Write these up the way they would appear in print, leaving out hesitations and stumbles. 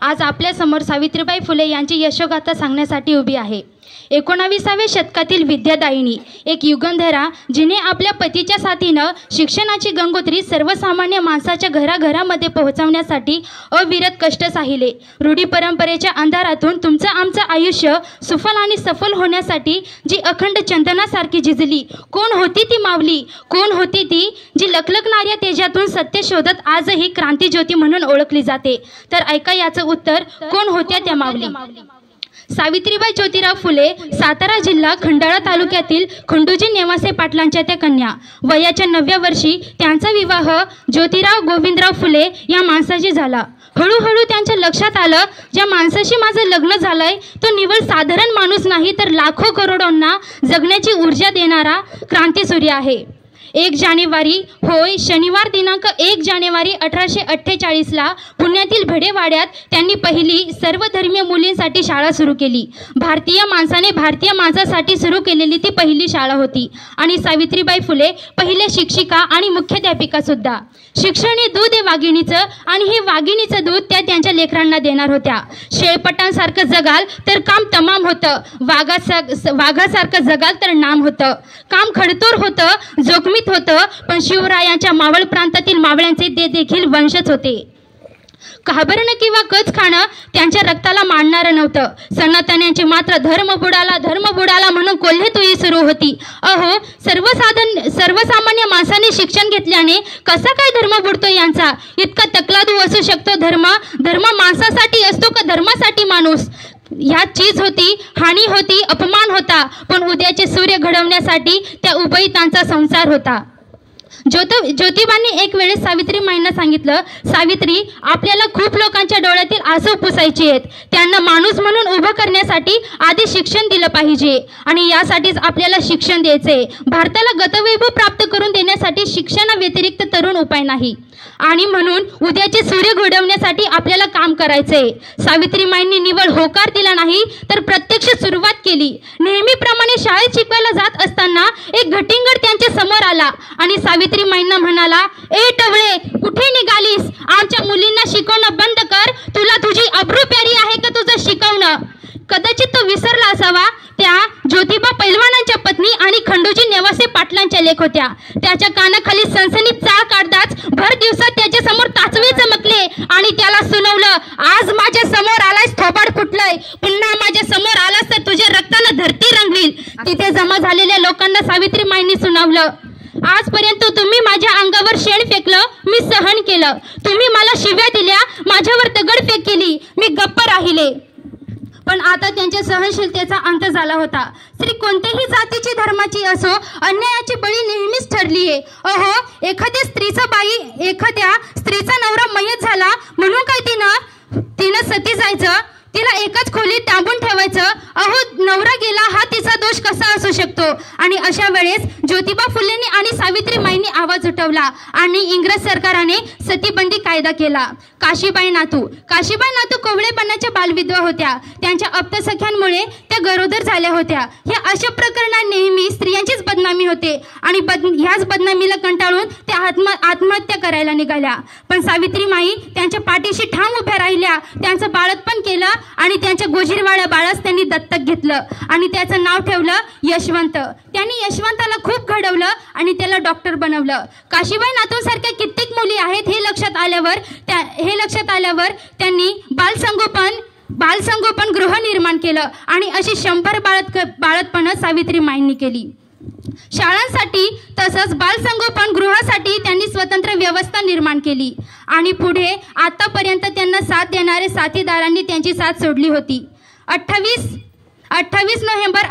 आज आपल्यासमोर सावित्रीबाई फुले यांची यशोगाथा सांगण्यासाठी उभी आहे। 19व्या शतकातील विद्यादायिनी, एक युगंधरा, जिने आपल्या पतीच्या साथीनं शिक्षणाची गंगोत्री सर्वसामान्य माणसाच्या घराघरामध्ये पोहोचवण्यासाठी अविरत कष्ट साहिले। रूढी परंपरेच्या अंधारातून तुमचं आमचं आयुष्य सुफल आणि सफल होण्यासाठी जी अखंड चंदनासारखी झिजली, कोण होती ती मावली? कोण होती ती जी लखलखणाऱ्या तेजातून सत्य शोधत आजही क्रांतिज्योती म्हणून ओळखली जाते? तर ऐका याचं उत्तर, कोण होत्या त्या मावली? सावित्रीबाई ज्योतिराव फुले, सातारा जिल्हा खंडाळा तालुक्यातील खंडोजी नेवासे पाटलांच्या त्या कन्या। वयाच्या 9व्या वर्षी त्यांचा विवाह ज्योतिराव गोविंदराव फुले या माणसाशी झाला। हळूहळू त्यांच्या लक्षात आलं, ज्या माणसाशी माझं लग्न झालंय तो निव्वळ साधारण माणूस नाही, तर लाखो करोडोंना जगण्याची ऊर्जा देणारा क्रांतिसूर्य आहे। 1 जानेवारी, होय, शनिवार दिनांक 1 जानेवारी 1848ला पुण्यातील भिडेवाड्यात त्यांनी पहिली सर्वधर्मीय मुलींसाठी शाळा सुरू केली। भारतीय माणसाने भारतीय माणसासाठी सुरू केलेली ती पहिली शाळा होती आणि सावित्रीबाई फुले पहिल्या शिक्षिका आणि मुख्याध्यापिका सुद्धा। शिक्षण हे दूध आहे वाघिणीचं, आणि हे वाघिणीचं दूध त्या त्यांच्या लेकरांना देणार होत्या। शेळपटांसारखं जगाल तर काम तमाम होतं, वाघासारखं जगाल तर नाम होतं। काम खडतोर होतं, जोखमीत होतं, पण शिवरायांच्या मावळ प्रांतातील मावळ्यांचे ते देखील वंशज होते। घाबरणं किंवा कच खाणं त्यांच्या रक्ताला मानणारं नव्हतं। सनातन्यांची मात्र धर्म बुडाला म्हणून कोल्हेतुई सुरू होती। अहो, सर्वसामान्य माणसाने शिक्षण घेतल्याने कसा काय धर्म बुडतो यांचा? इतका तकलादू असू शकतो धर्म? धर्म माणसासाठी असतो का धर्मासाठी माणूस? ह्यात चीज होती, हानी होती, अपमान होता, पण उद्याचे सूर्य घडवण्यासाठी त्या उभयतांचा संसार होता। ज्योतिबांनी एक वेळेस सावित्रीमाईंना सांगितलं, सावित्री, आपल्याला खूप लोकांच्या डोळ्यातील आसू पुसायचे आहेत, त्यांना माणूस म्हणून उभं करण्यासाठी आधी शिक्षण दिलं पाहिजे, आणि यासाठीच आपल्याला शिक्षण द्यायचे। भारताला गतवैभव प्राप्त करून देण्यासाठी शिक्षणाव्यतिरिक्त तरुण उपाय नाही, आणि म्हणून उद्याचे सूर्य घडवण्यासाठी आपल्याला काम करायचंय। सावित्रीमाईंनी निवळ होकार दिला नाही, तर प्रत्यक्ष सुरुवात केली। नेहमीप्रमाणे शाळेत शिकवायला जात असताना एक घटिंगड त्यांच्या समोर आला आणि सावित्रीमाईंना म्हणाला, ए टवळे, कुठे निघालीस? आमच्या मुलींना शिकवणं बंद कर, तुला तुझी अब्रू प्यारी आहे का तुझं शिकवणं? कदाचित तो विसरला असावा, त्या ज्योतिबा पैलवानांच्या पत्नी आणि खंडोजी नेवासे पाटलांच्या लेख होत्या। त्याच्या कानाखाली सनसनीत चाळ काढताच भर दिवसात त्याच्या समोर ताचवे चमकले आणि त्याला सुनावलं, आज माझ्या समोर आलायस थोबाड फुटलंय, पुन्हा माझ्या समोर आलास तर तुझ्या रक्तानं धरती रंगवील। तिथे जमा झालेल्या लोकांना सावित्रीमाईंनी सुनावलं, आजपर्यंत तुम्ही माझ्या अंगावर शेण फेकलं, मी सहन केलं, तुम्ही मला शिव्या दिल्या, माझ्यावर दगडफेक केली, मी गप्प राहिले, पण आता त्यांच्या सहनशीलतेचा अंत झाला होता। स्त्री कोणत्याही जातीची धर्माची असो, अन्यायाची बळी नेहमीच ठरलीये। अहो, एखाद्या स्त्रीचा नवरा मयत झाला म्हणून काय तिनं सती जायचं? तिला एकाच खोलीत डांबून ठेवायचं? अहो, नवरा गेला हा तिचा दोष कसा असू शकतो? आणि अशा वेळेस ज्योतिबा फुलेंनी आणि सावित्रीमाईंनी आवाज उठवला आणि इंग्रज सरकारने सतीबंदी कायदा केला। काशीबाई नातू कोवळेपणाच्या बालविधवा होत्या। त्यांच्या अप्तसख्यांमुळे त्या गरोदर झाल्या होत्या। ह्या अशा प्रकरणात नेहमी स्त्रियांचीच बदनामी होते आणि ह्याच बदनामीला कंटाळून त्या आत्महत्या करायला निघाल्या। पण सावित्रीमाई त्यांच्या पाठीशी ठाम उभ्या राहिल्या, त्यांचं बाळंतपण केलं आणि त्यांच्या गोजीरवाड्या बाळास त्यांनी दत्तक घेतलं आणि त्याचं नाव ठेवलं यशवंत। त्यांनी यशवंताला खूप घडवलं आणि त्याला डॉक्टर बनवलं। काशीबाई नातूंसारख्या कित्येक मुली आहेत हे लक्षात आल्यावर त्यांनी बालसंगोपन गृह निर्माण केलं आणि अशी 100 बाळंतपणं सावित्रीमाईंनी केली। शाळांसाठी तसंच बालसंगोपन गृहासाठी त्यांनी स्वतंत्र व्यवस्था निर्माण केली आणि पुढे आतापर्यंत त्यांना साथ देणारे साथीदारांनी त्यांची साथ सोडली होती। 28 नोव्हेंबर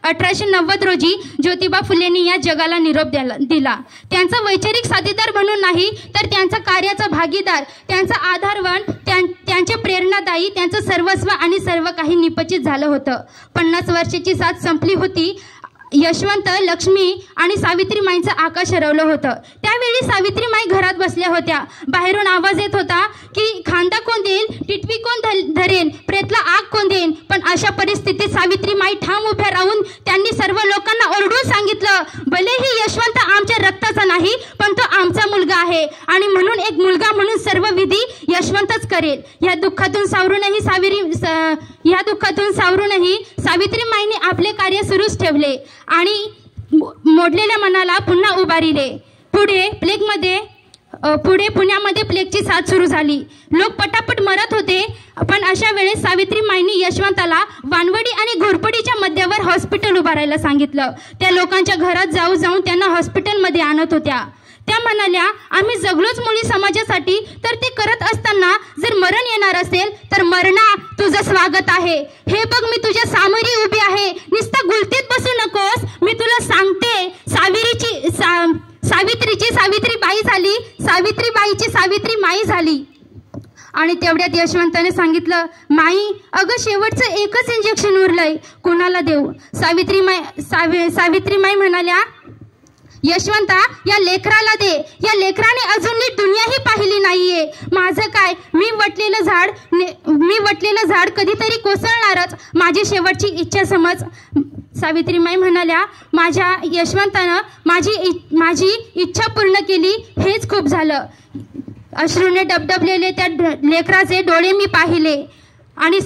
1890 रोजी ज्योतिबा फुलेंनी या जगाला निरोप दिला। त्यांचा वैचारिक साथीदार म्हणून नाही, तर त्यांचा कार्याचा भागीदार, त्यांचा आधारवण, त्यांचे प्रेरणादायी, त्यांचं सर्वस्व आणि सर्व काही निपचित झालं होतं। 50 वर्षाची साथ संपली होती। यशवंत, लक्ष्मी आणि सावित्रीमाईंचं आकाश हरवलं होतं। त्यावेळी सावित्रीमाई घरात बसल्या होत्या। बाहेरून आवाज येत होता की खांदा कोण देईल, टिटवी कोण धरेल, कबरेतला आग कोण देईन. पण अशा परिस्थितीत सावित्रीमाई ठाम उभ्या राहून त्यांनी सर्व लोकांना ओरडून सांगितलं, भलेही यशवंत आमच्या रक्ताचा नाही, पण तो आमचा मुलगा आहे आणि म्हणून एक मुलगा म्हणून सर्व विधी यशवंतच करेल. या दुःखातून सावरूनही सावित्रीमाईने आपले कार्य सुरूच ठेवले आणि मोडलेल्या मनाला पुन्हा उभारिले. पुढे पुण्यामध्ये प्लेगची साथ सुरू झाली. लोक पटापट मरत होते. पण अशा वेळेस सावित्रीमाईंनी यशवंताला वानवडी आणि घोरपडीच्या मध्यावर हॉस्पिटल उभारायला सांगितलं. त्या लोकांच्या घरात जाऊन त्यांना हॉस्पिटलमध्ये आणत होत्या. त्या म्हणाल्या, आम्ही जगलोच मुली समाजासाठी, तर ते करत असताना जर मरण येणार असेल तर मरणा, तुझं स्वागत आहे. हे बघ, मी तुझ्या सामोरी उभी आहे. नुसता गुलतीत बसू नकोस. मी तुला सांगते, सावित्रीची सावित्रीबाई झाली, सावित्रीबाईची सावित्रीमाई झाली. आणि तेवढ्यात यशवंताने सांगितलं, माई, अगं शेवटचं एकच इंजेक्शन उरलंय, कोणाला देऊ? सावित्रीमाई म्हणाल्या, यशवंता, या लेकराला दे. या लेकराने अजून नीट दुनियाही पाहिली नाहीये. माझं काय, मी वटलेलं झाड कधीतरी कोसळणारच. माझी शेवटची इच्छा समज. सावित्रीमाई म्हणाल्या, माझ्या यशवंतानं माझी इच्छा पूर्ण केली, हेच खूप झालं. अश्रूने डबडबलेले त्या लेकराचे डोळे मी पाहिले. आणि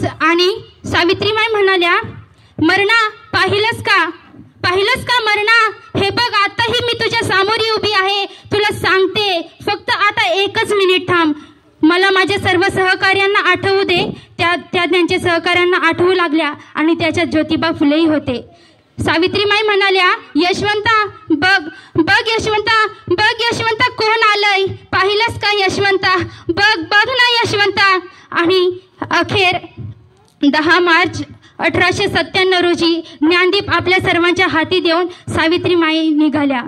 सावित्रीमाई म्हणाल्या, मरणा, पाहिलंस का मरणा? हे बघ, आताही मी तुझ्या सामोरी उभी आहे. तुला सांगते, फक्त आता एकच मिनिट थांब. मला माझ्या सर्व सहकार्यांना आठवू दे. त्या त्यांच्या सहकार्यांना आठवू लागल्या आणि त्याच्यात ज्योतिबा फुलेही होते. सावित्रीमाई म्हणाल्या, यशवंता, बघ यशवंता, कोण आलंय? पाहिलंस का यशवंता? बघ ना यशवंता. आणि अखेर 10 मार्च 1897 रोजी ज्ञानदीप आपल्या सर्वांच्या हाती देऊन सावित्रीमाई निघाल्या.